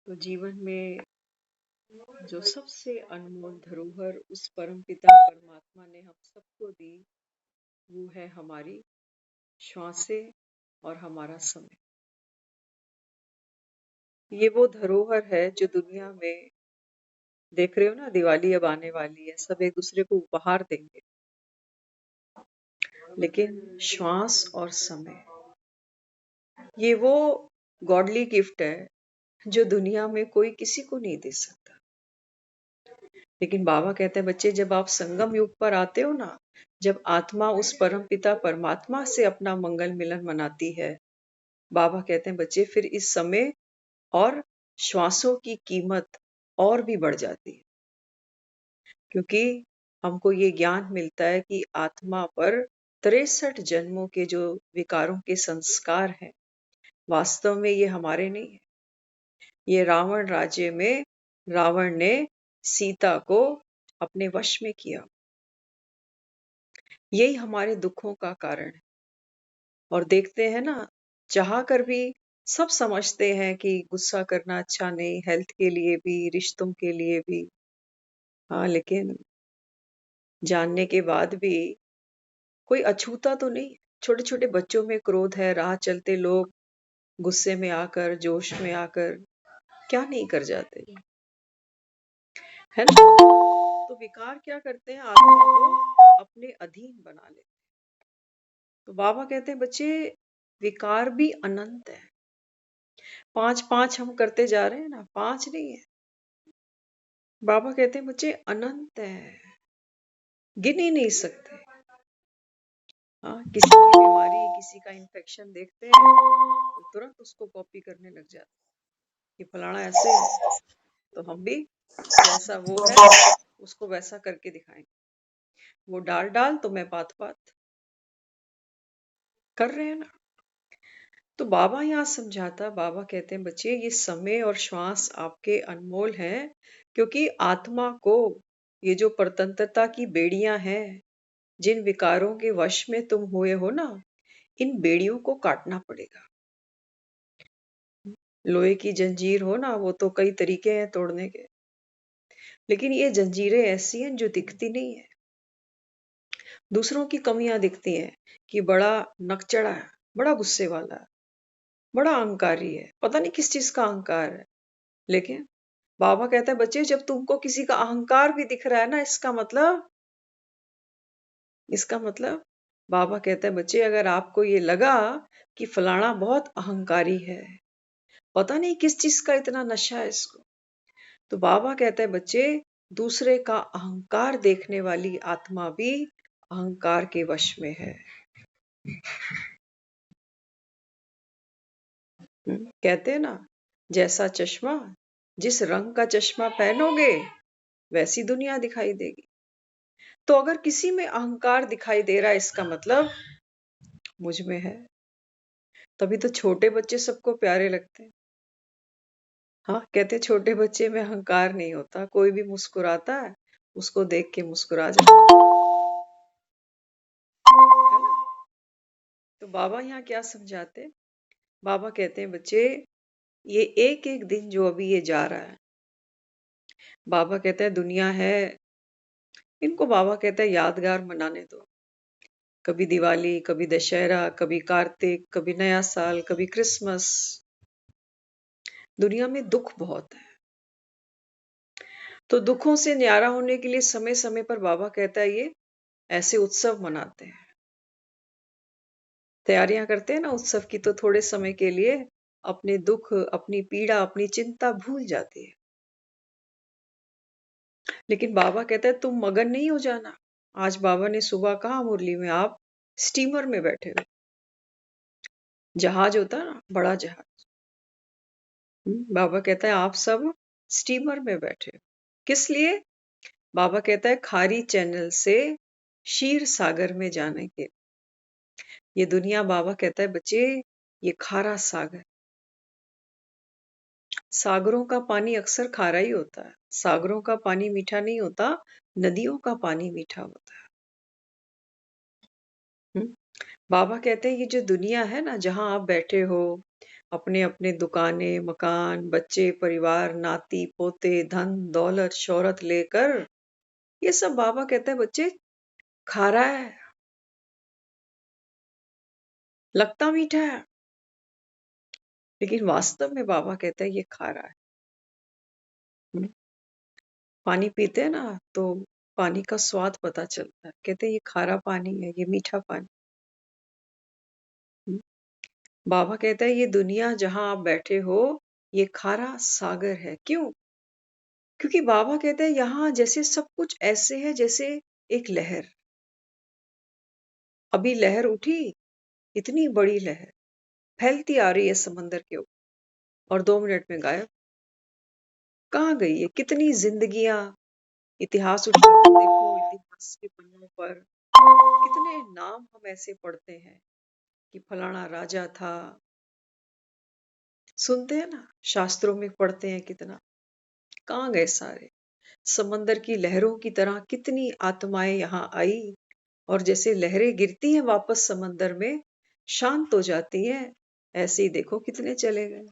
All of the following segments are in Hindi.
तो जीवन में जो सबसे अनमोल धरोहर उस परमपिता परमात्मा ने हम सबको दी, वो है हमारी श्वासें और हमारा समय। ये वो धरोहर है जो दुनिया में देख रहे हो ना, दिवाली अब आने वाली है, सब एक दूसरे को उपहार देंगे, लेकिन श्वास और समय ये वो गॉडली गिफ्ट है जो दुनिया में कोई किसी को नहीं दे सकता। लेकिन बाबा कहते हैं बच्चे, जब आप संगम युग पर आते हो ना, जब आत्मा उस परमपिता परमात्मा से अपना मंगल मिलन मनाती है, बाबा कहते हैं बच्चे फिर इस समय और श्वासों की कीमत और भी बढ़ जाती है, क्योंकि हमको ये ज्ञान मिलता है कि आत्मा पर 63 जन्मों के जो विकारों के संस्कार हैं, वास्तव में ये हमारे नहीं है। ये रावण राज्य में रावण ने सीता को अपने वश में किया, यही हमारे दुखों का कारण है। और देखते हैं ना, चाह कर भी सब समझते हैं कि गुस्सा करना अच्छा नहीं, हेल्थ के लिए भी, रिश्तों के लिए भी। हाँ, लेकिन जानने के बाद भी कोई अछूता तो नहीं। छोटे छोटे बच्चों में क्रोध है, राह चलते लोग गुस्से में आकर, जोश में आकर क्या नहीं कर जाते, है ना। तो विकार क्या करते हैं, आत्मा को अपने अधीन बना लेते। तो बाबा कहते हैं बच्चे, विकार भी अनंत है। 5 हम करते जा रहे हैं ना, 5 नहीं है। बाबा कहते हैं बच्चे अनंत है, गिन ही नहीं सकते। हाँ, किसी की बीमारी, किसी का इन्फेक्शन देखते हैं तो तुरंत उसको कॉपी करने लग जाते कि फलाना ऐसे है, तो हम भी जैसा वो है उसको वैसा करके दिखाएंगे। वो डाल तो मैं पात कर रहे हैं ना। तो बाबा यहाँ समझाता, बाबा कहते हैं बच्चे, ये समय और श्वास आपके अनमोल हैं, क्योंकि आत्मा को ये जो परतंत्रता की बेड़ियां हैं, जिन विकारों के वश में तुम हुए हो ना, इन बेड़ियों को काटना पड़ेगा। लोहे की जंजीर हो ना, वो तो कई तरीके हैं तोड़ने के, लेकिन ये जंजीरें ऐसी हैं जो दिखती नहीं है। दूसरों की कमियां दिखती हैं कि बड़ा नकचड़ा है, बड़ा गुस्से वाला है, बड़ा अहंकारी है, पता नहीं किस चीज का अहंकार है। लेकिन बाबा कहता है बच्चे, जब तुमको किसी का अहंकार भी दिख रहा है ना, इसका मतलब बाबा कहता है बच्चे, अगर आपको ये लगा कि फलाना बहुत अहंकारी है, पता नहीं किस चीज का इतना नशा है इसको, तो बाबा कहता है बच्चे, दूसरे का अहंकार देखने वाली आत्मा भी अहंकार के वश में है। कहते हैं ना, जैसा चश्मा, जिस रंग का चश्मा पहनोगे वैसी दुनिया दिखाई देगी। तो अगर किसी में अहंकार दिखाई दे रहा है, इसका मतलब मुझ में है। तभी तो छोटे बच्चे सबको प्यारे लगते हैं। हाँ, कहते हैं छोटे बच्चे में अहंकार नहीं होता, कोई भी मुस्कुराता है उसको देख के मुस्कुरा जाता है ना। तो बाबा यहाँ क्या समझाते हैं? बाबा कहते हैं बच्चे, ये एक एक दिन जो अभी ये जा रहा है, बाबा कहते हैं दुनिया है, इनको बाबा कहते हैं यादगार मनाने दो। कभी दिवाली, कभी दशहरा, कभी कार्तिक, कभी नया साल, कभी क्रिसमस। दुनिया में दुख बहुत है, तो दुखों से न्यारा होने के लिए समय समय पर बाबा कहता है ये ऐसे उत्सव मनाते हैं, तैयारियां करते हैं ना उत्सव की, तो थोड़े समय के लिए अपने दुख, अपनी पीड़ा, अपनी चिंता भूल जाती है। लेकिन बाबा कहता है तुम मगन नहीं हो जाना। आज बाबा ने सुबह कहा मुरली में, आप स्टीमर में बैठे हो, जहाज होता है ना, बड़ा जहाज। बाबा कहता है आप सब स्टीमर में बैठे हो, किस लिए? बाबा कहता है खारी चैनल से क्षीर सागर में जाने के। ये दुनिया, बाबा कहता है बच्चे, ये खारा सागर, सागरों का पानी अक्सर खारा ही होता है, सागरों का पानी मीठा नहीं होता, नदियों का पानी मीठा होता है। हम्म? बाबा कहते हैं ये जो दुनिया है ना, जहां आप बैठे हो, अपने-अपने दुकानें, मकान, बच्चे, परिवार, नाती, पोते, धन, दौलत, शोहरत लेकर ये सब बाबा कहते हैं बच्चे खा रहा है, लगता मीठा है, लेकिन वास्तव में बाबा कहते हैं ये खा रहा है। हुँ, पानी पीते हैं ना तो पानी का स्वाद पता चलता है। कहते हैं ये खारा पानी है, ये मीठा पानी। हुँ, बाबा कहता है ये दुनिया जहाँ आप बैठे हो, ये खारा सागर है। क्यों? क्योंकि बाबा कहते हैं यहाँ जैसे सब कुछ ऐसे है जैसे एक लहर। अभी लहर उठी, इतनी बड़ी लहर, फैलती आ रही है समंदर के ऊपर और 2 मिनट में गायब। कहाँ गई है? कितनी ज़िंदगियाँ इतिहास उठाकर देखो, इतिहास के पन्नों पर कितने नाम हम ऐसे पढ़ते हैं कि फलाना राजा था। सुनते हैं ना, शास्त्रों में पढ़ते हैं कितना। कहाँ गए सारे? समंदर की लहरों की तरह कितनी आत्माएं यहाँ आई और जैसे लहरें गिरती हैं वापस समंदर में, शांत हो जाती हैं, ऐसे ही देखो कितने चले गए।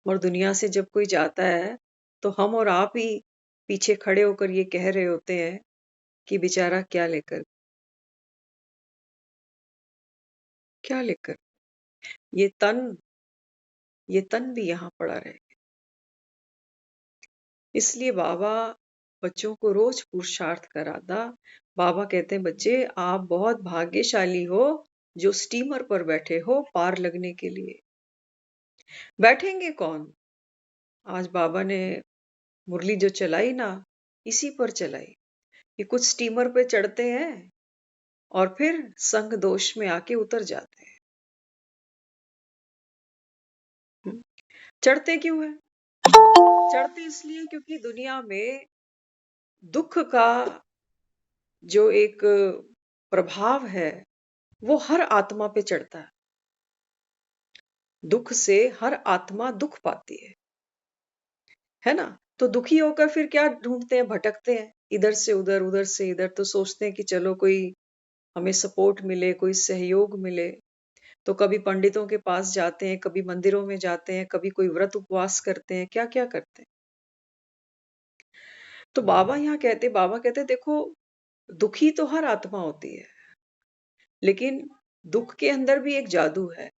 और दुनिया से जब कोई जाता है, तो हम और आप ही पीछे खड़े होकर ये कह रहे होते हैं कि बेचारा क्या लेकर? ये तन ये तन भी यहाँ पड़ा रहे। इसलिए बाबा बच्चों को रोज पुरुषार्थ कराता। बाबा कहते हैं बच्चे आप बहुत भाग्यशाली हो जो स्टीमर पर बैठे हो पार लगने के लिए। बैठेंगे कौन? आज बाबा ने मुरली जो चलाई ना, इसी पर चलाई कि कुछ स्टीमर पे चढ़ते हैं और फिर संग दोष में आके उतर जाते हैं। हम्म, चढ़ते क्यों है? चढ़ते इसलिए क्योंकि दुनिया में दुख का जो एक प्रभाव है वो हर आत्मा पे चढ़ता है। दुख से हर आत्मा दुख पाती है ना? तो दुखी होकर फिर क्या ढूंढते हैं, भटकते हैं इधर से उधर, उधर से इधर। तो सोचते हैं कि चलो कोई हमें सपोर्ट मिले, कोई सहयोग मिले। तो कभी पंडितों के पास जाते हैं, कभी मंदिरों में जाते हैं, कभी कोई व्रत उपवास करते हैं, क्या क्या करते हैं। तो बाबा कहते देखो दुखी तो हर आत्मा होती है, लेकिन दुख के अंदर भी एक जादू है।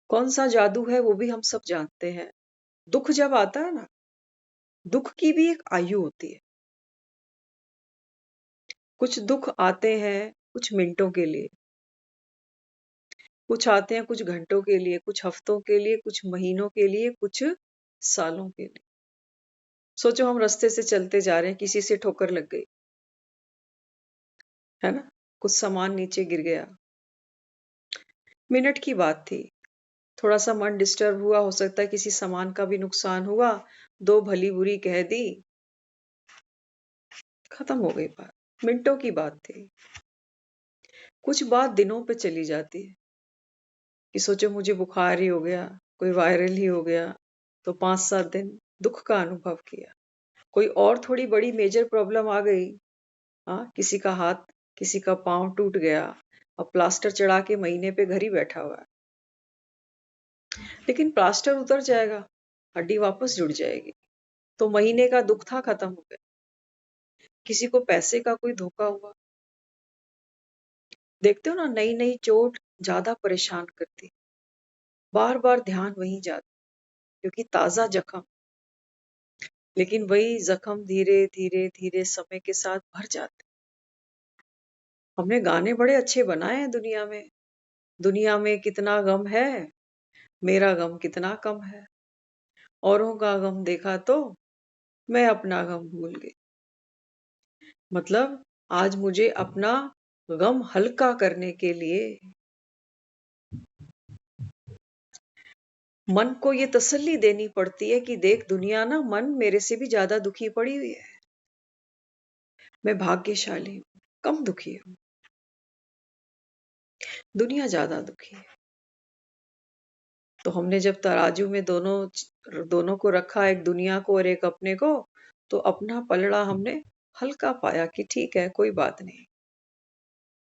कौन सा जादू है वो भी हम सब जानते हैं। दुख जब आता है ना, दुख की भी एक आयु होती है। कुछ दुख आते हैं कुछ मिनटों के लिए, कुछ आते हैं कुछ घंटों के लिए, कुछ हफ्तों के लिए, कुछ महीनों के लिए, कुछ सालों के लिए। सोचो हम रास्ते से चलते जा रहे हैं, किसी से ठोकर लग गई, है ना? कुछ सामान नीचे गिर गया, मिनट की बात थी। थोड़ा सा मन डिस्टर्ब हुआ, हो सकता है किसी सामान का भी नुकसान हुआ, दो भली बुरी कह दी, खत्म हो गई बात। मिनटों की बात थी। कुछ बात दिनों पे चली जाती है कि सोचो मुझे बुखार ही हो गया, कोई वायरल ही हो गया, तो 5-7 दिन दुख का अनुभव किया। कोई और थोड़ी बड़ी मेजर प्रॉब्लम आ गई, हाँ, किसी का हाथ, किसी का पाँव टूट गया और प्लास्टर चढ़ा के महीने पे घर ही बैठा हुआ है। लेकिन प्लास्टर उतर जाएगा, हड्डी वापस जुड़ जाएगी। तो महीने का दुख था खत्म हो गया। किसी को पैसे का कोई धोखा हुआ, देखते हो ना, नई नई चोट ज्यादा परेशान करती, बार बार ध्यान वहीं जाता क्योंकि ताजा जख्म। लेकिन वही जख्म धीरे धीरे धीरे समय के साथ भर जाते। हमने गाने बड़े अच्छे बनाए हैं दुनिया में। दुनिया में कितना गम है, मेरा गम कितना कम है। औरों का गम देखा तो मैं अपना गम भूल गई। मतलब आज मुझे अपना गम हल्का करने के लिए मन को ये तसल्ली देनी पड़ती है कि देख दुनिया ना, मन मेरे से भी ज्यादा दुखी पड़ी हुई है। मैं भाग्यशाली हूँ, कम दुखी हूँ। दुनिया ज्यादा दुखी है। तो हमने जब तराजू में दोनों को रखा, एक दुनिया को और एक अपने को, तो अपना पलड़ा हमने हल्का पाया कि ठीक है कोई बात नहीं।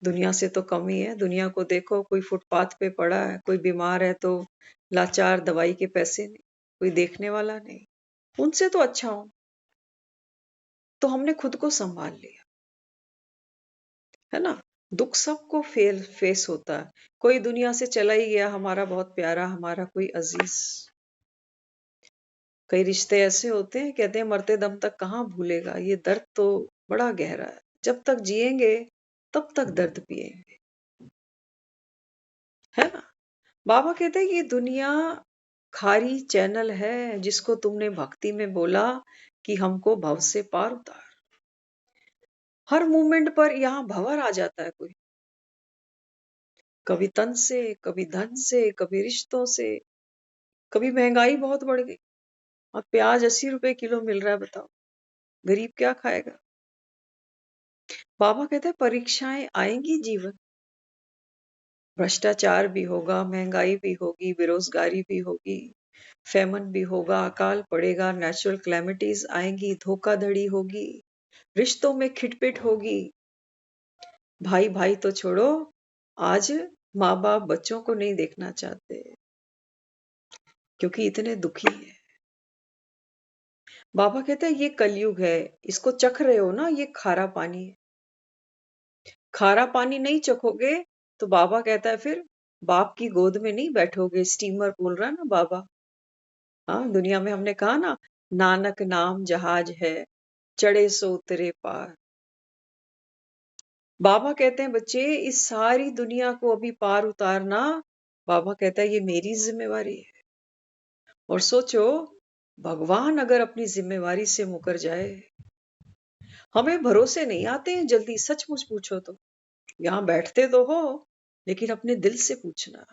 दुनिया से तो कम ही है। दुनिया को देखो, कोई फुटपाथ पे पड़ा है, कोई बीमार है तो लाचार, दवाई के पैसे नहीं, कोई देखने वाला नहीं। उनसे तो अच्छा हूँ। तो हमने खुद को संभाल लिया, है ना? दुख सबको फेस होता है। कोई दुनिया से चला ही गया, हमारा बहुत प्यारा, हमारा कोई अजीज। कई रिश्ते ऐसे होते हैं, कहते हैं मरते दम तक कहाँ भूलेगा। ये दर्द तो बड़ा गहरा है। जब तक जिएंगे तब तक दर्द पिएंगे, है ना? बाबा कहते हैं ये दुनिया खारी चैनल है, जिसको तुमने भक्ति में बोला कि हमको भव से पार उतार। हर मूवमेंट पर यहाँ भंवर आ जाता है कोई, कभी तन से, कभी धन से, कभी रिश्तों से, कभी महंगाई बहुत बढ़ गई। अब प्याज 80 रुपए किलो मिल रहा है, बताओ गरीब क्या खाएगा? बाबा कहते हैं परीक्षाएं आएंगी जीवन, भ्रष्टाचार भी होगा, महंगाई भी होगी, बेरोजगारी भी होगी, फेमन भी होगा, अकाल पड़ेगा, नेचुरल क्लैमिटीज आएंगी, धोखाधड़ी होगी, रिश्तों में खिटपिट होगी। भाई भाई तो छोड़ो, आज माँ बाप बच्चों को नहीं देखना चाहते क्योंकि इतने दुखी है। बाबा कहते हैं ये कलयुग है, इसको चख रहे हो ना, ये खारा पानी है। खारा पानी नहीं चखोगे तो बाबा कहता है फिर बाप की गोद में नहीं बैठोगे। स्टीमर बोल रहा है ना बाबा। हाँ, दुनिया में हमने कहा ना, नानक नाम जहाज है, चढ़े सो उतरे पार। बाबा कहते हैं बच्चे, इस सारी दुनिया को अभी पार उतारना, बाबा कहता है ये मेरी जिम्मेवारी है। और सोचो, भगवान अगर अपनी जिम्मेवारी से मुकर जाए, हमें भरोसे नहीं आते हैं जल्दी, सचमुच पूछो तो। यहाँ बैठते तो हो, लेकिन अपने दिल से पूछना,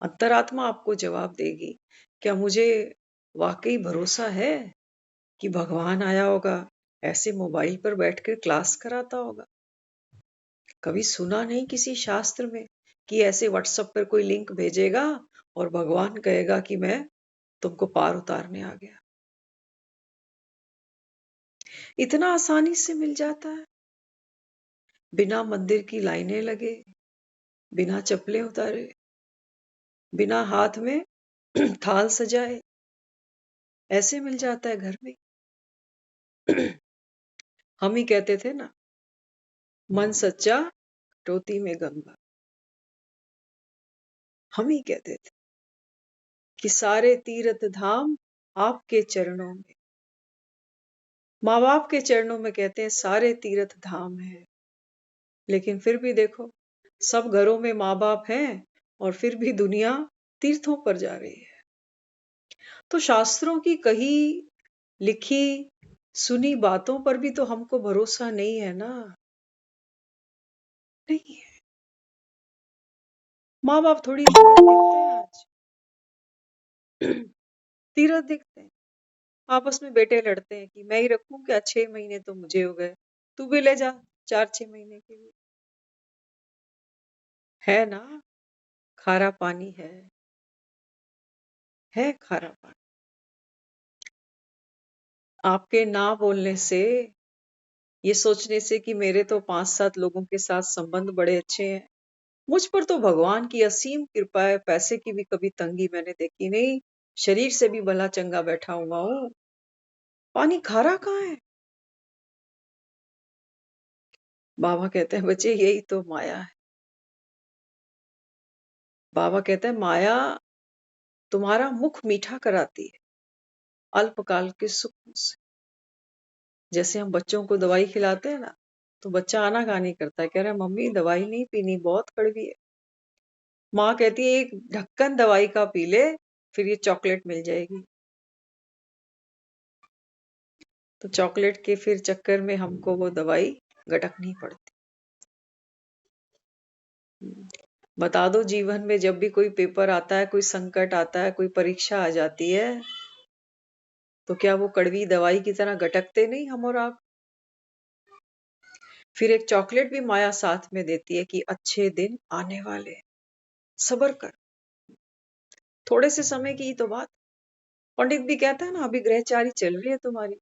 अंतरात्मा आपको जवाब देगी। क्या मुझे वाकई भरोसा है कि भगवान आया होगा, ऐसे मोबाइल पर बैठकर क्लास कराता होगा? कभी सुना नहीं किसी शास्त्र में कि ऐसे व्हाट्सएप पर कोई लिंक भेजेगा और भगवान कहेगा कि मैं तुमको पार उतारने आ गया। इतना आसानी से मिल जाता है, बिना मंदिर की लाइनें लगे, बिना चप्पलें उतारे, बिना हाथ में थाल सजाए, ऐसे मिल जाता है घर में। हम ही कहते थे ना, मन सच्चा टोती में गंगा। हम ही कहते थे कि सारे तीर्थ धाम आपके चरणों में। माँ बाप के चरणों में कहते हैं सारे तीर्थ धाम है। लेकिन फिर भी देखो, सब घरों में माँ बाप हैं और फिर भी दुनिया तीर्थों पर जा रही है। तो शास्त्रों की कही लिखी सुनी बातों पर भी तो हमको भरोसा नहीं है ना। नहीं है। माँ बाप थोड़ी तीर्थ दिखते हैं आज। तीर्थ दिखते हैं। आपस में बेटे लड़ते हैं कि मैं ही रखूं क्या, 6 महीने तो मुझे हो गए, तू भी ले जा 4-6 महीने के लिए। है ना, खारा पानी है खारा पानी। आपके ना बोलने से, ये सोचने से कि मेरे तो 5-7 लोगों के साथ संबंध बड़े अच्छे हैं, मुझ पर तो भगवान की असीम कृपा है, पैसे की भी कभी तंगी मैंने देखी नहीं, शरीर से भी भला चंगा बैठा हुआ हूँ। पानी खारा कहाँ है? बाबा कहते हैं बच्चे यही तो माया है। बाबा कहते हैं माया तुम्हारा मुख मीठा कराती है अल्पकाल के सुख से। जैसे हम बच्चों को दवाई खिलाते हैं ना, तो बच्चा आनाकानी करता है, कह रहा है मम्मी दवाई नहीं पीनी, बहुत कड़वी है। माँ कहती है एक ढक्कन दवाई का पी ले, फिर ये चॉकलेट मिल जाएगी। तो चॉकलेट के फिर चक्कर में हमको वो दवाई गटकनी पड़ती। बता दो, जीवन में जब भी कोई पेपर आता है, कोई संकट आता है, कोई परीक्षा आ जाती है, तो क्या वो कड़वी दवाई की तरह गटकते नहीं हम और आप? फिर एक चॉकलेट भी माया साथ में देती है कि अच्छे दिन आने वाले हैं, सब्र कर, थोड़े से समय की ही तो बात। पंडित भी कहता है ना, अभी ग्रहचारी चल रही है तुम्हारी,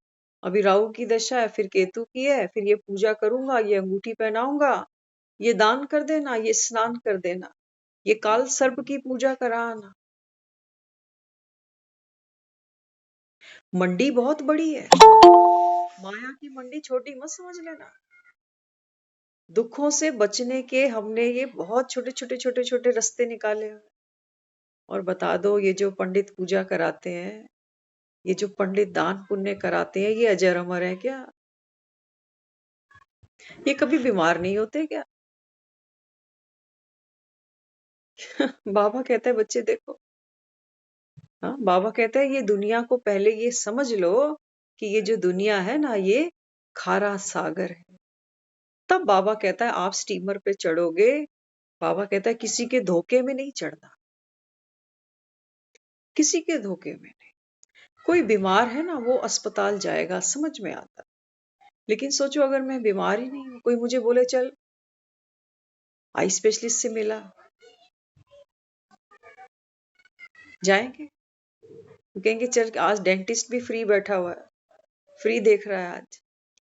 अभी राहु की दशा है, फिर केतु की है, फिर ये पूजा करूंगा, ये अंगूठी पहनाऊंगा, ये दान कर देना, ये स्नान कर देना, ये काल सर्प की पूजा कराना। मंडी बहुत बड़ी है, माया की मंडी छोटी मत समझ लेना। दुखों से बचने के हमने ये बहुत छोटे-छोटे रास्ते निकाले हैं। और बता दो, ये जो पंडित पूजा कराते हैं, ये जो पंडित दान पुण्य कराते हैं, ये अजर अमर है क्या? ये कभी बीमार नहीं होते क्या? बाबा कहता है बच्चे देखो, हाँ, बाबा कहता है ये दुनिया को पहले ये समझ लो कि ये जो दुनिया है ना, ये खारा सागर है। तब बाबा कहता है आप स्टीमर पे चढ़ोगे। बाबा कहता है किसी के धोखे में नहीं चढ़ना, किसी के धोखे में नहीं। कोई बीमार है ना, वो अस्पताल जाएगा, समझ में आता। लेकिन सोचो अगर मैं बीमार ही नहीं हूं, कोई मुझे बोले चल आई स्पेशलिस्ट से मिला, जाएंगे? वो कहेंगे चल आज डेंटिस्ट भी फ्री बैठा हुआ है, फ्री देख रहा है आज,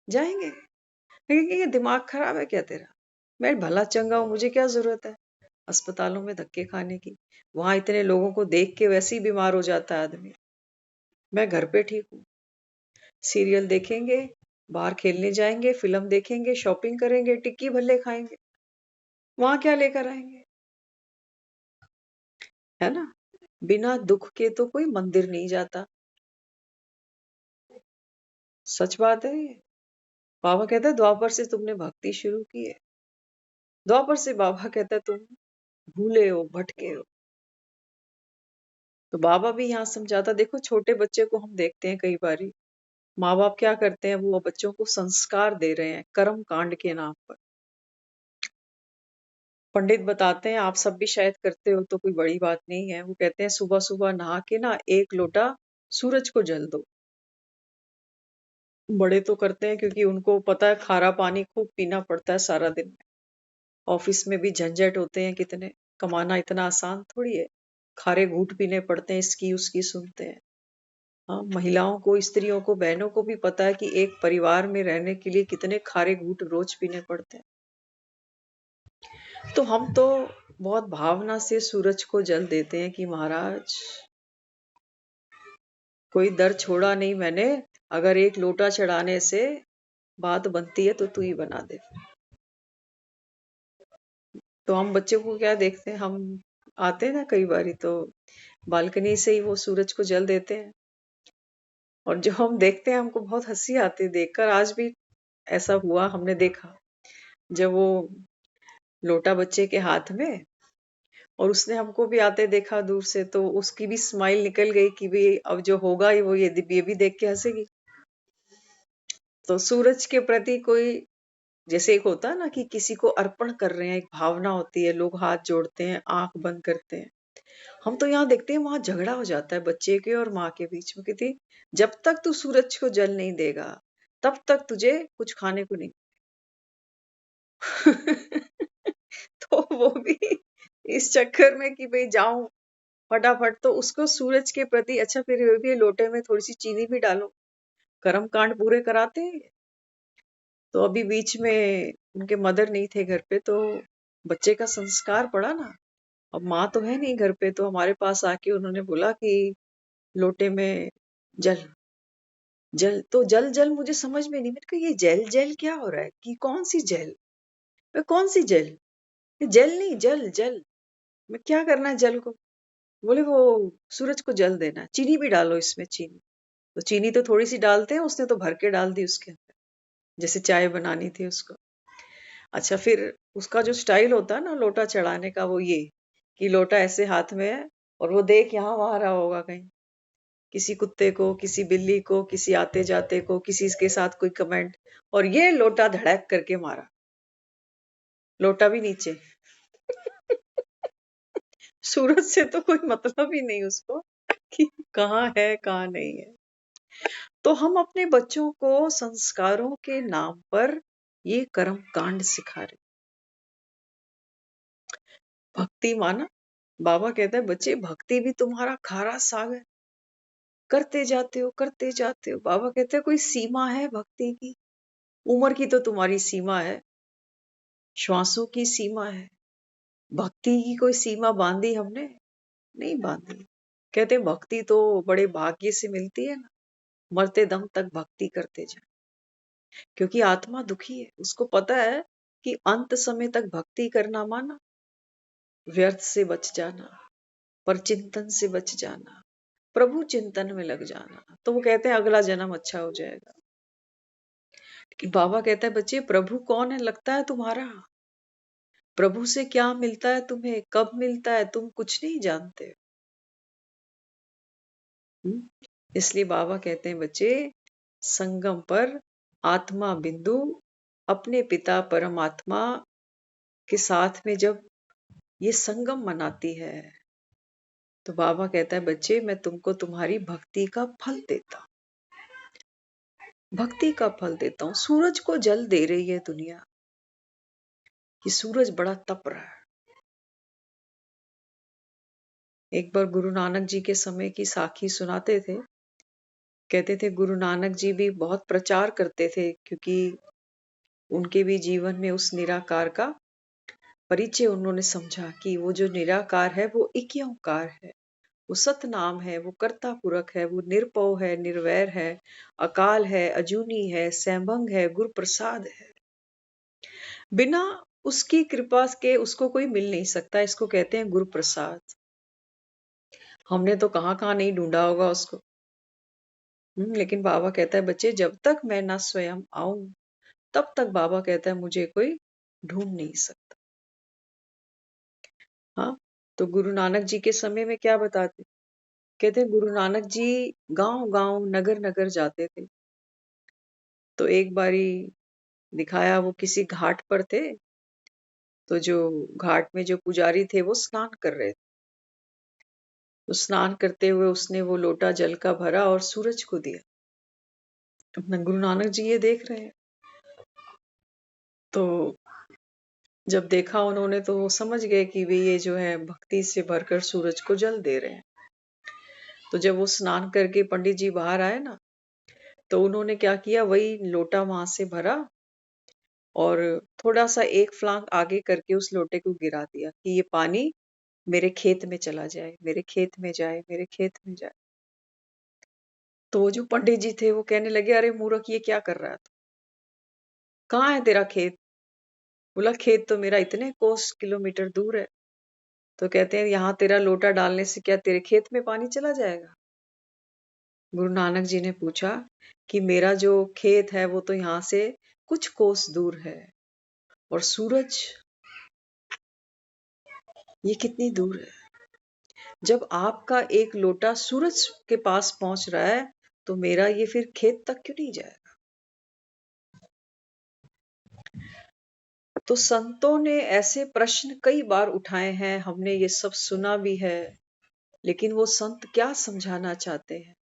जाएंगे? कहेंगे ये दिमाग खराब है क्या तेरा? मैं भला चंगा हूं, मुझे क्या जरूरत है अस्पतालों में धक्के खाने की? वहां इतने लोगों को देख के वैसे ही बीमार हो जाता है आदमी। मैं घर पे ठीक हूँ। सीरियल देखेंगे, बाहर खेलने जाएंगे, फिल्म देखेंगे, शॉपिंग करेंगे, टिक्की भल्ले खाएंगे। वहां क्या लेकर आएंगे? है ना? बिना दुख के तो कोई मंदिर नहीं जाता। सच बात है ये। बाबा कहता है द्वापर से तुमने भक्ति शुरू की है। द्वापर से बाबा कहता है तुम भूले हो, भटके हो। तो बाबा भी यहाँ समझाता, देखो छोटे बच्चे को हम देखते हैं कई बारी, माँ बाप क्या करते हैं, वो बच्चों को संस्कार दे रहे हैं कर्म कांड के नाम पर। पंडित बताते हैं, आप सब भी शायद करते हो तो कोई बड़ी बात नहीं है। वो कहते हैं सुबह सुबह नहा के ना एक लोटा सूरज को जल दो। बड़े तो करते हैं क्योंकि उनको पता है खारा पानी खूब पीना पड़ता है सारा दिन में। ऑफिस में भी झंझट होते हैं कितने, कमाना इतना आसान थोड़ी है। खारे घूंट पीने पड़ते हैं, इसकी उसकी सुनते हैं। हाँ, महिलाओं को, स्त्रियों को, बहनों को भी पता है कि एक परिवार में रहने के लिए कितने खारे घूंट रोज पीने पड़ते हैं। तो हम तो बहुत भावना से सूरज को जल देते हैं कि महाराज कोई दर छोड़ा नहीं मैंने, अगर एक लोटा चढ़ाने से बात बनती है तो तू ही बना दे। तो हम बच्चों को क्या देखते हैं, हम आते हैं ना कई बारी तो बालकनी से ही वो सूरज को जल देते हैं। और जो हम देखते हैं हमको बहुत हंसी आती है देखकर। आज भी ऐसा हुआ, हमने देखा जब वो लोटा बच्चे के हाथ में, और उसने हमको भी आते देखा दूर से, तो उसकी भी स्माइल निकल गई कि भाई अब जो होगा वो ये भी देख के हंसेगी। तो सूरज के प्रति कोई, जैसे एक होता है ना कि किसी को अर्पण कर रहे हैं, एक भावना होती है, लोग हाथ जोड़ते हैं, आंख बंद करते हैं। हम तो यहाँ देखते हैं वहां झगड़ा हो जाता है बच्चे के और माँ के बीच में, कहती जब तक तू सूरज को जल नहीं देगा तब तक तुझे कुछ खाने को नहीं। तो वो भी इस चक्कर में कि भाई जाऊं फटाफट, तो उसको सूरज के प्रति, अच्छा फिर ये भी लोटे में थोड़ी सी चीनी भी डालो, कर्म कांड पूरे कराते हैं। तो अभी बीच में उनके मदर नहीं थे घर पे, तो बच्चे का संस्कार पड़ा ना। अब माँ तो है नहीं घर पे, तो हमारे पास आके उन्होंने बोला कि लोटे में जल, जल तो जल जल, मुझे समझ में नहीं, मैंने कहा ये जेल जेल क्या हो रहा है, कि कौन सी जेल, कौन सी जेल, ये जेल नहीं, जल जल। मैं क्या करना है जल को? बोले वो सूरज को जल देना, चीनी भी डालो इसमें, चीनी। तो चीनी तो थोड़ी सी डालते हैं, उसने तो भर के डाल दी उसके अंदर, जैसे चाय बनानी थी उसको। अच्छा फिर उसका जो स्टाइल होता है ना लोटा चढ़ाने का, वो ये कि लोटा ऐसे हाथ में है, और वो देख यहाँ वहां रहा होगा कहीं, किसी कुत्ते को, किसी बिल्ली को, किसी आते जाते को, किसी के साथ कोई कमेंट, और ये लोटा धड़क करके मारा, लोटा भी नीचे। सूरज से तो कोई मतलब ही नहीं उसको कि कहाँ है कहाँ नहीं है। तो हम अपने बच्चों को संस्कारों के नाम पर ये कर्म कांड सिखा रहे। भक्ति माना, बाबा कहता है बच्चे भक्ति भी तुम्हारा खारा सागर, करते जाते हो करते जाते हो। बाबा कहते हैं कोई सीमा है भक्ति की? उम्र की तो तुम्हारी सीमा है, श्वासों की सीमा है। भक्ति की कोई सीमा बांधी हमने? नहीं बांधी। कहते हैं भक्ति तो बड़े भाग्य से मिलती है ना, मरते दम तक भक्ति करते जाए। क्योंकि आत्मा दुखी है, उसको पता है कि अंत समय तक भक्ति करना माना व्यर्थ से बच जाना, पर चिंतन से बच जाना, प्रभु चिंतन में लग जाना। तो वो कहते हैं अगला जन्म अच्छा हो जाएगा। कि बाबा कहता है बच्चे प्रभु कौन है लगता है तुम्हारा? प्रभु से क्या मिलता है तुम्हें, कब मिलता है, तुम कुछ नहीं जानते। इसलिए बाबा कहते हैं बच्चे संगम पर आत्मा बिंदु अपने पिता परमात्मा के साथ में जब ये संगम मनाती है तो बाबा कहता है बच्चे मैं तुमको तुम्हारी भक्ति का फल देता हूं, भक्ति का फल देता हूं। सूरज को जल दे रही है दुनिया, ये सूरज बड़ा तप रहा है। एक बार गुरु नानक जी के समय की साखी सुनाते थे। कहते थे गुरु नानक जी भी बहुत प्रचार करते थे क्योंकि उनके भी जीवन में उस निराकार का परिचय उन्होंने समझा कि वो जो निराकार है वो एक ही ओंकार है, वो सतनाम है, वो कर्ता पुरख है, वो निरपौ है, निर्वैर है, अकाल है, अजूनी है, सैंभंग है, गुरु प्रसाद है। बिना उसकी कृपा के उसको कोई मिल नहीं सकता। इसको कहते हैं गुरु प्रसाद। हमने तो कहाँ कहाँ नहीं ढूंढा होगा उसको। लेकिन बाबा कहता है बच्चे जब तक मैं ना स्वयं आऊं तब तक बाबा कहता है मुझे कोई ढूंढ नहीं सकता। हाँ, तो गुरु नानक जी के समय में क्या बताते, कहते हैं गुरु नानक जी गांव गांव नगर नगर जाते थे। तो एक बारी दिखाया वो किसी घाट पर थे, तो जो घाट में जो पुजारी थे वो स्नान कर रहे थे। तो स्नान करते हुए उसने वो लोटा जल का भरा और सूरज को दिया। अपना गुरु नानक जी ये देख रहे हैं। तो जब देखा उन्होंने तो वो समझ गए कि वे ये जो है भक्ति से भरकर सूरज को जल दे रहे हैं। तो जब वो स्नान करके पंडित जी बाहर आए ना, तो उन्होंने क्या किया, वही लोटा वहां से भरा और थोड़ा सा एक फ्लांग आगे करके उस लोटे को गिरा दिया कि ये पानी मेरे खेत में चला जाए, मेरे खेत में जाए, मेरे खेत में जाए। तो वो जो पंडित जी थे वो कहने लगे अरे मूर्ख ये क्या कर रहा था, कहाँ है तेरा खेत? बोला खेत तो मेरा इतने कोस किलोमीटर दूर है। तो कहते हैं यहाँ तेरा लोटा डालने से क्या तेरे खेत में पानी चला जाएगा? गुरु नानक जी ने पूछा कि मेरा जो खेत है वो तो यहाँ से कुछ कोस दूर है, और सूरज ये कितनी दूर है। जब आपका एक लोटा सूरज के पास पहुंच रहा है तो मेरा ये फिर खेत तक क्यों नहीं जाएगा? तो संतों ने ऐसे प्रश्न कई बार उठाए हैं, हमने ये सब सुना भी है। लेकिन वो संत क्या समझाना चाहते हैं?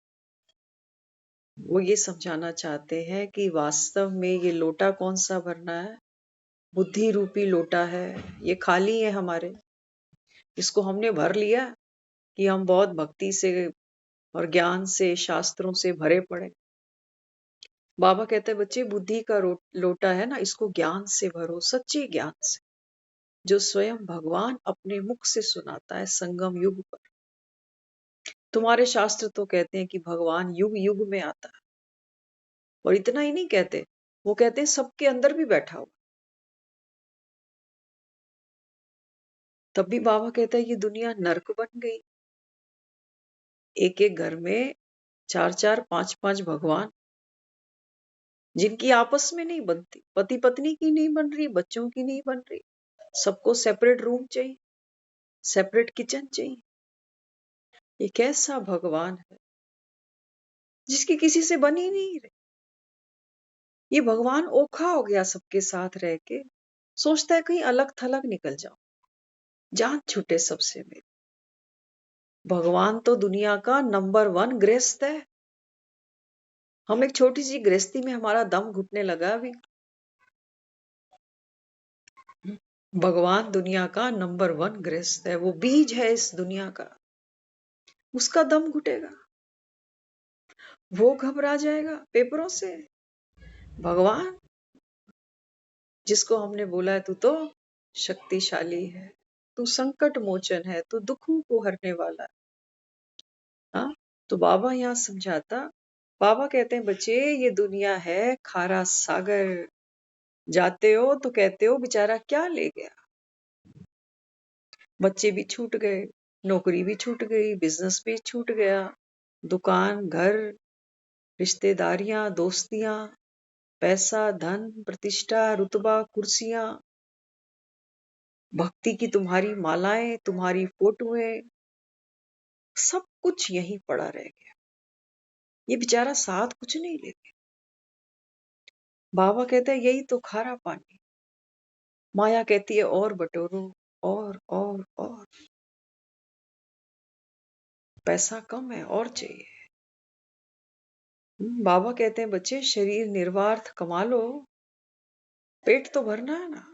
वो ये समझाना चाहते हैं कि वास्तव में ये लोटा कौन सा भरना है, बुद्धि रूपी लोटा है, ये खाली है हमारे। इसको हमने भर लिया कि हम बहुत भक्ति से और ज्ञान से शास्त्रों से भरे पड़े। बाबा कहते हैं बच्चे बुद्धि का लोटा है ना, इसको ज्ञान से भरो, सच्चे ज्ञान से, जो स्वयं भगवान अपने मुख से सुनाता है संगम युग पर। तुम्हारे शास्त्र तो कहते हैं कि भगवान युग युग में आता है, और इतना ही नहीं कहते, वो कहते हैं सबके अंदर भी बैठा हुआ। तब भी बाबा कहता है ये दुनिया नर्क बन गई। एक एक घर में चार चार पांच पांच भगवान, जिनकी आपस में नहीं बनती, पति पत्नी की नहीं बन रही, बच्चों की नहीं बन रही, सबको सेपरेट रूम चाहिए, सेपरेट किचन चाहिए। ये कैसा भगवान है जिसकी किसी से बन ही नहीं रही? ये भगवान ओखा हो गया सबके साथ रह के, सोचता है कहीं अलग थलग निकल जाओ, जान छूटे सबसे मेरी। भगवान तो दुनिया का नंबर वन गृहस्थ है। हम एक छोटी सी गृहस्थी में हमारा दम घुटने लगा अभी। भगवान दुनिया का नंबर वन गृहस्थ है, वो बीज है इस दुनिया का। उसका दम घुटेगा, वो घबरा जाएगा पेपरों से। भगवान जिसको हमने बोला है तू तो शक्तिशाली है, तू संकट मोचन है, तू दुखों को हरने वाला है। हाँ, तो बाबा यहाँ समझाता, बाबा कहते हैं बच्चे ये दुनिया है खारा सागर, जाते हो तो कहते हो बेचारा क्या ले गया। बच्चे भी छूट गए, नौकरी भी छूट गई, बिजनेस भी छूट गया, दुकान, घर, रिश्तेदारियां, दोस्तियां, पैसा, धन, प्रतिष्ठा, रुतबा, कुर्सियां, भक्ति की तुम्हारी मालाएं, तुम्हारी फोटोएं, सब कुछ यहीं पड़ा रह गया। ये बेचारा साथ कुछ नहीं ले गया। बाबा कहते हैं यही तो खारा पानी। माया कहती है और बटोरो, और पैसा कम है और चाहिए। बाबा कहते हैं बच्चे शरीर निर्वार्थ कमा लो, पेट तो भरना है ना।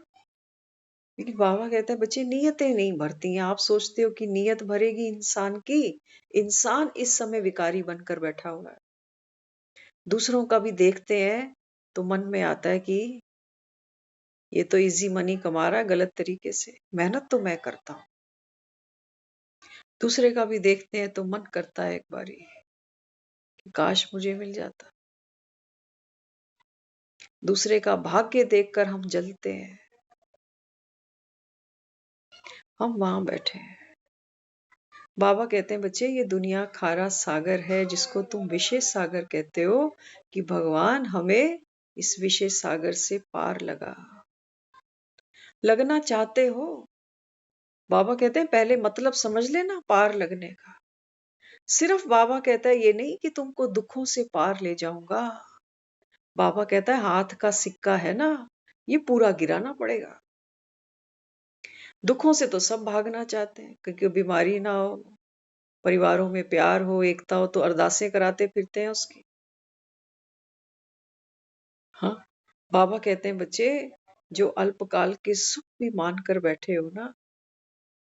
लेकिन बाबा कहते हैं बच्चे नियतें नहीं भरती हैं। आप सोचते हो कि नियत भरेगी इंसान की, इंसान इस समय विकारी बनकर बैठा हुआ है। दूसरों का भी देखते हैं तो मन में आता है कि ये तो इजी मनी कमा रहा है गलत तरीके से, मेहनत तो मैं करता हूं। दूसरे का भी देखते हैं तो मन करता है एक बारी कि काश मुझे मिल जाता। दूसरे का भाग्य देखकर हम जलते हैं। हम वहां बैठे हैं। बाबा कहते हैं बच्चे ये दुनिया खारा सागर है, जिसको तुम विशेष सागर कहते हो, कि भगवान हमें इस विशेष सागर से पार लगना चाहते हो। बाबा कहते हैं पहले मतलब समझ लेना पार लगने का। सिर्फ बाबा कहता है ये नहीं कि तुमको दुखों से पार ले जाऊंगा। बाबा कहता है हाथ का सिक्का है ना, ये पूरा गिराना पड़ेगा। दुखों से तो सब भागना चाहते हैं, क्योंकि बीमारी ना हो, परिवारों में प्यार हो, एकता हो, तो अरदासें कराते फिरते हैं उसकी। हाँ, बाबा कहते हैं बच्चे जो अल्पकाल के सुख भी मानकर बैठे हो ना,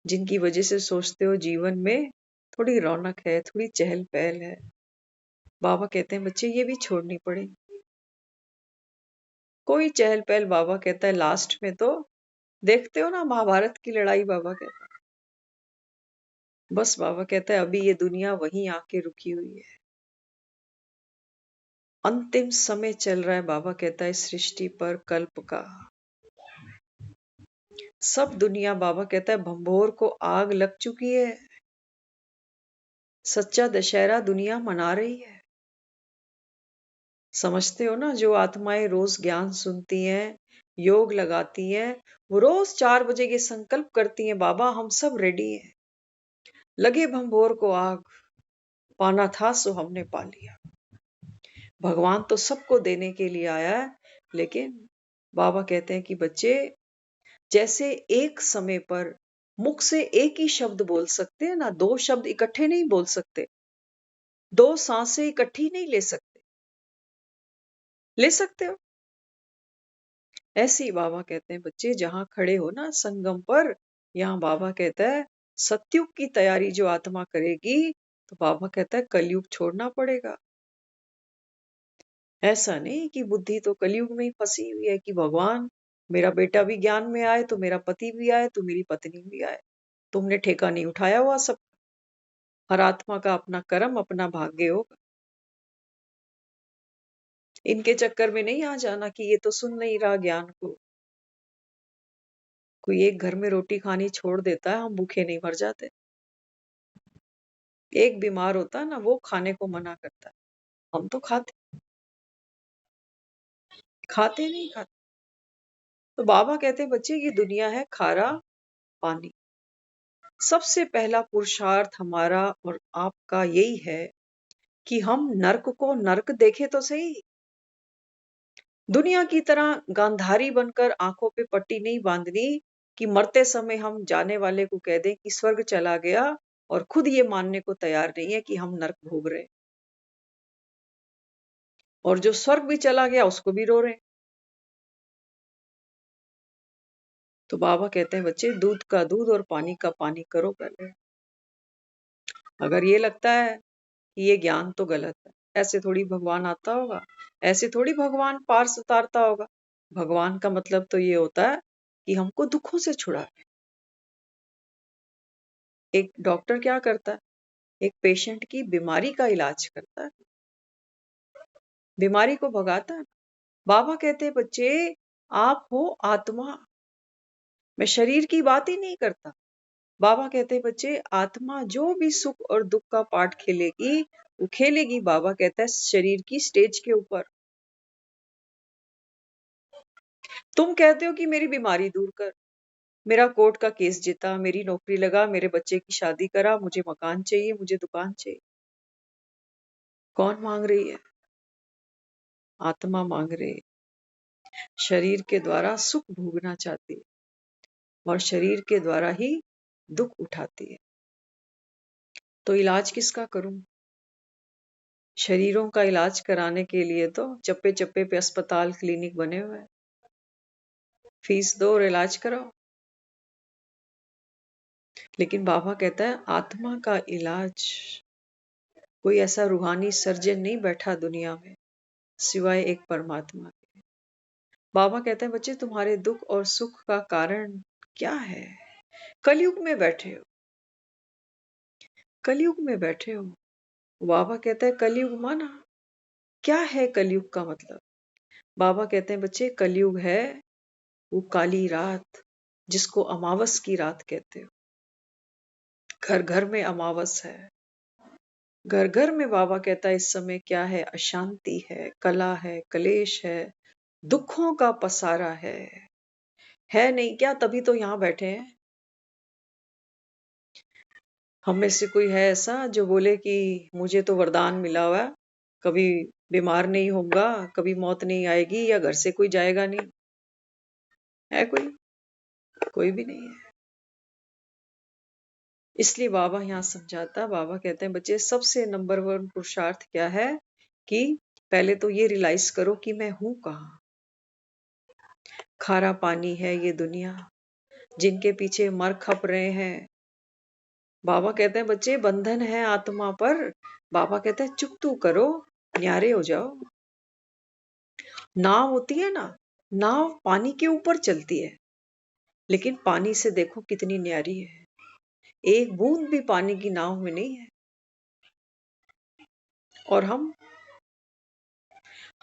जिनकी वजह से सोचते हो जीवन में थोड़ी रौनक है, थोड़ी चहल पहल है, बाबा कहते हैं बच्चे ये भी छोड़नी पड़ेगी। कोई चहल पहल, बाबा कहता है लास्ट में तो देखते हो ना महाभारत की लड़ाई, बाबा कहता है बस, बाबा कहता है अभी ये दुनिया वहीं आके रुकी हुई है। अंतिम समय चल रहा है, बाबा कहता है सृष्टि पर कल्प का। सब दुनिया, बाबा कहता है भंभोर को आग लग चुकी है। सच्चा दशहरा दुनिया मना रही है। समझते हो ना, जो आत्माएं रोज ज्ञान सुनती हैं, योग लगाती हैं, वो रोज 4 बजे ये संकल्प करती हैं बाबा हम सब रेडी हैं, लगे भंभोर को आग, पाना था सो हमने पा लिया। भगवान तो सबको देने के लिए आया है, लेकिन बाबा कहते हैं कि बच्चे जैसे एक समय पर मुख से एक ही शब्द बोल सकते हैं ना, दो शब्द इकट्ठे नहीं बोल सकते, दो सांसें इकट्ठी नहीं ले सकते। ले सकते हो? ऐसे ही बाबा कहते हैं बच्चे जहां खड़े हो ना संगम पर, यहाँ बाबा कहता है सतयुग की तैयारी जो आत्मा करेगी, तो बाबा कहता है कलयुग छोड़ना पड़ेगा। ऐसा नहीं कि बुद्धि तो कलयुग में ही फंसी हुई है कि भगवान मेरा बेटा भी ज्ञान में आए, तो मेरा पति भी आए, तो मेरी पत्नी भी आए। तुमने ठेका नहीं उठाया हुआ सब। हर आत्मा का अपना कर्म, अपना भाग्य होगा। इनके चक्कर में नहीं आ जाना कि ये तो सुन नहीं रहा ज्ञान को। कोई एक घर में रोटी खानी छोड़ देता है, हम भूखे नहीं मर जाते। एक बीमार होता है ना, वो खाने को मना करता है, हम तो खाते खाते नहीं खाते। तो बाबा कहते हैं बच्चे ये दुनिया है खारा पानी। सबसे पहला पुरुषार्थ हमारा और आपका यही है कि हम नर्क को नर्क देखे तो सही। दुनिया की तरह गांधारी बनकर आंखों पे पट्टी नहीं बांधनी कि मरते समय हम जाने वाले को कह दें कि स्वर्ग चला गया, और खुद ये मानने को तैयार नहीं है कि हम नर्क भोग रहे हैं, और जो स्वर्ग भी चला गया उसको भी रो रहे हैं। तो बाबा कहते हैं बच्चे दूध का दूध और पानी का पानी करो पहले। अगर ये लगता है कि ये ज्ञान तो गलत है, ऐसे थोड़ी भगवान आता होगा, ऐसे थोड़ी भगवान पार उतारता होगा। भगवान का मतलब तो ये होता है कि हमको दुखों से छुड़ाए। एक डॉक्टर क्या करता है? एक पेशेंट की बीमारी का इलाज करता है, बीमारी को भगाता है। बाबा कहते हैं बच्चे आप हो आत्मा, मैं शरीर की बात ही नहीं करता। बाबा कहते हैं बच्चे आत्मा जो भी सुख और दुख का पार्ट खेलेगी, वो खेलेगी बाबा कहता है शरीर की स्टेज के ऊपर। तुम कहते हो कि मेरी बीमारी दूर कर, मेरा कोर्ट का केस जीता, मेरी नौकरी लगा, मेरे बच्चे की शादी करा, मुझे मकान चाहिए, मुझे दुकान चाहिए। कौन मांग रही है? आत्मा मांग रही है। शरीर के द्वारा सुख भोगना चाहती है और शरीर के द्वारा ही दुख उठाती है। तो इलाज किसका करूं? शरीरों का इलाज कराने के लिए तो चप्पे चप्पे पे अस्पताल क्लिनिक बने हुए हैं। फीस दो और इलाज कराओ। लेकिन बाबा कहता है आत्मा का इलाज, कोई ऐसा रूहानी सर्जन नहीं बैठा दुनिया में सिवाय एक परमात्मा के। बाबा कहते हैं बच्चे तुम्हारे दुख और सुख का कारण क्या है? कलयुग में बैठे हो, कलयुग में बैठे हो। बाबा कहता है कलयुग माना, क्या है कलयुग का मतलब? बाबा कहते हैं बच्चे कलयुग है वो काली रात, जिसको अमावस की रात कहते हो। घर घर में अमावस है। घर घर में बाबा कहता है इस समय क्या है? अशांति है, कला है, कलेश है, दुखों का पसारा है नहीं क्या? तभी तो यहाँ बैठे हैं। हम में से कोई है ऐसा जो बोले कि मुझे तो वरदान मिला हुआ है, कभी बीमार नहीं होऊंगा, कभी मौत नहीं आएगी या घर से कोई जाएगा नहीं? है कोई? कोई भी नहीं है। इसलिए बाबा यहाँ समझाता, बाबा कहते हैं बच्चे सबसे नंबर वन पुरुषार्थ क्या है कि पहले तो ये रियलाइज करो कि मैं हूं कहाँ। खारा पानी है ये दुनिया, जिनके पीछे मर खप रहे हैं। बाबा कहते हैं बच्चे बंधन है आत्मा पर। बाबा कहते हैं चुप तू करो, न्यारे हो जाओ। नाव होती है ना, नाव पानी के ऊपर चलती है, लेकिन पानी से देखो कितनी न्यारी है। एक बूंद भी पानी की नाव में नहीं है। और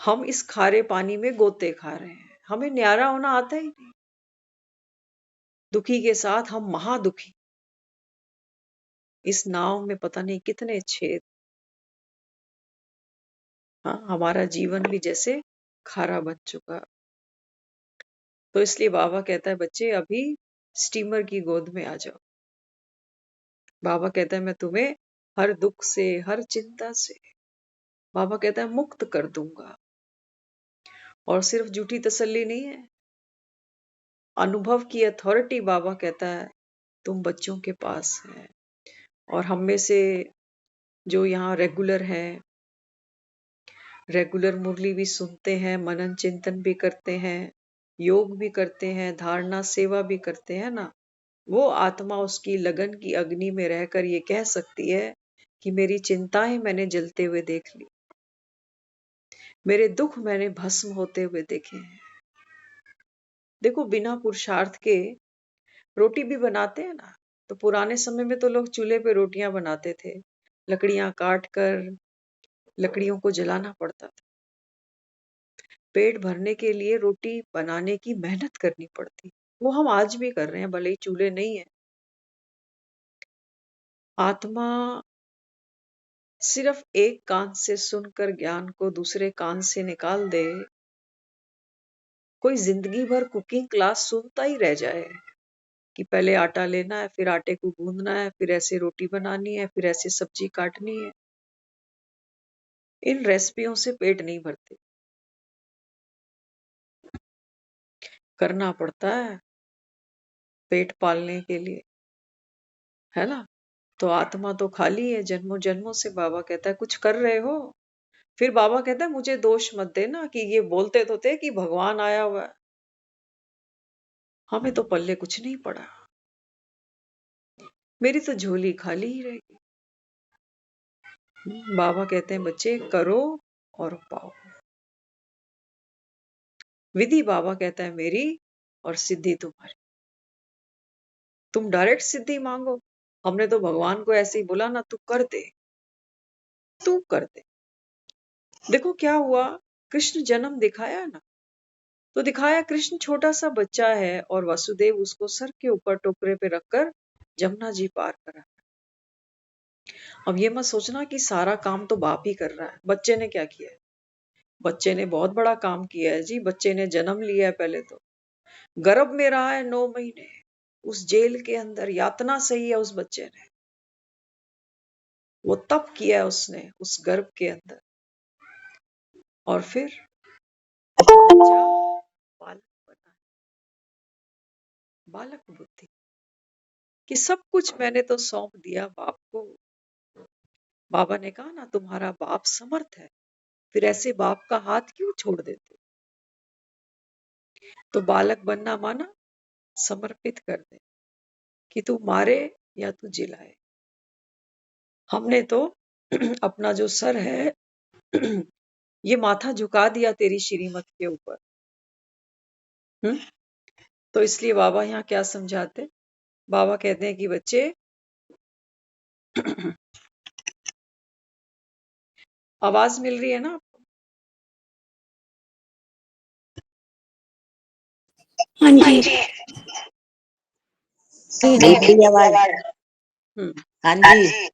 हम इस खारे पानी में गोते खा रहे हैं। हमें न्यारा होना आता ही नहीं। दुखी के साथ हम महादुखी। इस नाव में पता नहीं कितने छेद। हाँ, हमारा जीवन भी जैसे खारा बन चुका। तो इसलिए बाबा कहता है बच्चे अभी स्टीमर की गोद में आ जाओ। बाबा कहता है मैं तुम्हें हर दुख से, हर चिंता से, बाबा कहता है मुक्त कर दूंगा। और सिर्फ झूठी तसल्ली नहीं है, अनुभव की अथॉरिटी बाबा कहता है तुम बच्चों के पास है। और हम में से जो यहाँ रेगुलर है, रेगुलर मुरली भी सुनते हैं, मनन चिंतन भी करते हैं, योग भी करते हैं, धारणा सेवा भी करते हैं ना, वो आत्मा उसकी लगन की अग्नि में रहकर ये कह सकती है कि मेरी चिंताएं मैंने जलते हुए देख ली, मेरे दुख मैंने भस्म होते हुए देखे हैं। देखो बिना पुरुषार्थ के रोटी भी बनाते हैं ना, तो पुराने समय में तो लोग चूल्हे पे रोटियां बनाते थे, लकड़ियां काट कर लकड़ियों को जलाना पड़ता था। पेट भरने के लिए रोटी बनाने की मेहनत करनी पड़ती, वो हम आज भी कर रहे हैं, भले ही चूल्हे नहीं है। आत्मा सिर्फ एक कान से सुनकर ज्ञान को दूसरे कान से निकाल दे, कोई जिंदगी भर कुकिंग क्लास सुनता ही रह जाए कि पहले आटा लेना है, फिर आटे को गूंदना है, फिर ऐसे रोटी बनानी है, फिर ऐसे सब्जी काटनी है। इन रेसिपियों से पेट नहीं भरते, करना पड़ता है पेट पालने के लिए, है ना? तो आत्मा तो खाली है जन्मों जन्मों से। बाबा कहता है कुछ कर रहे हो। फिर बाबा कहता है मुझे दोष मत देना कि ये बोलते तो थे कि भगवान आया हुआ है, हमें तो पल्ले कुछ नहीं पड़ा, मेरी तो झोली खाली ही रहेगी। बाबा कहते हैं बच्चे करो और पाओ। विधि बाबा कहता है मेरी और सिद्धि तुम्हारी। तुम डायरेक्ट सिद्धि मांगो, हमने तो भगवान को ऐसे ही बोला ना, तू कर दे, तू कर दे। देखो क्या हुआ, कृष्ण जन्म दिखाया ना, तो दिखाया कृष्ण छोटा सा बच्चा है और वसुदेव उसको सर के ऊपर टोकरे पे रखकर जमुना जी पार करा। अब ये मत सोचना कि सारा काम तो बाप ही कर रहा है। बच्चे ने क्या किया है? बच्चे ने बहुत बड़ा काम किया है जी। बच्चे ने जन्म लिया है, पहले तो गर्भ में रहा है 9 महीने, उस जेल के अंदर यातना सही है उस बच्चे ने, वो तप किया है उसने उस गर्भ के अंदर। और फिर बच्चा बालक बना, बालक बुद्धि, कि सब कुछ मैंने तो सौंप दिया बाप को। बाबा ने कहा ना, तुम्हारा बाप समर्थ है, फिर ऐसे बाप का हाथ क्यों छोड़ देते? तो बालक बनना माना समर्पित कर दे, कि तू मारे या तू जिलाए। हमने तो अपना जो सर है ये माथा झुका दिया तेरी श्रीमत के ऊपर। तो इसलिए बाबा यहाँ क्या समझाते? बाबा कहते हैं कि बच्चे आवाज मिल रही है ना आपको? हाँ जी। मेरी आवाज। हम्म हाँ जी।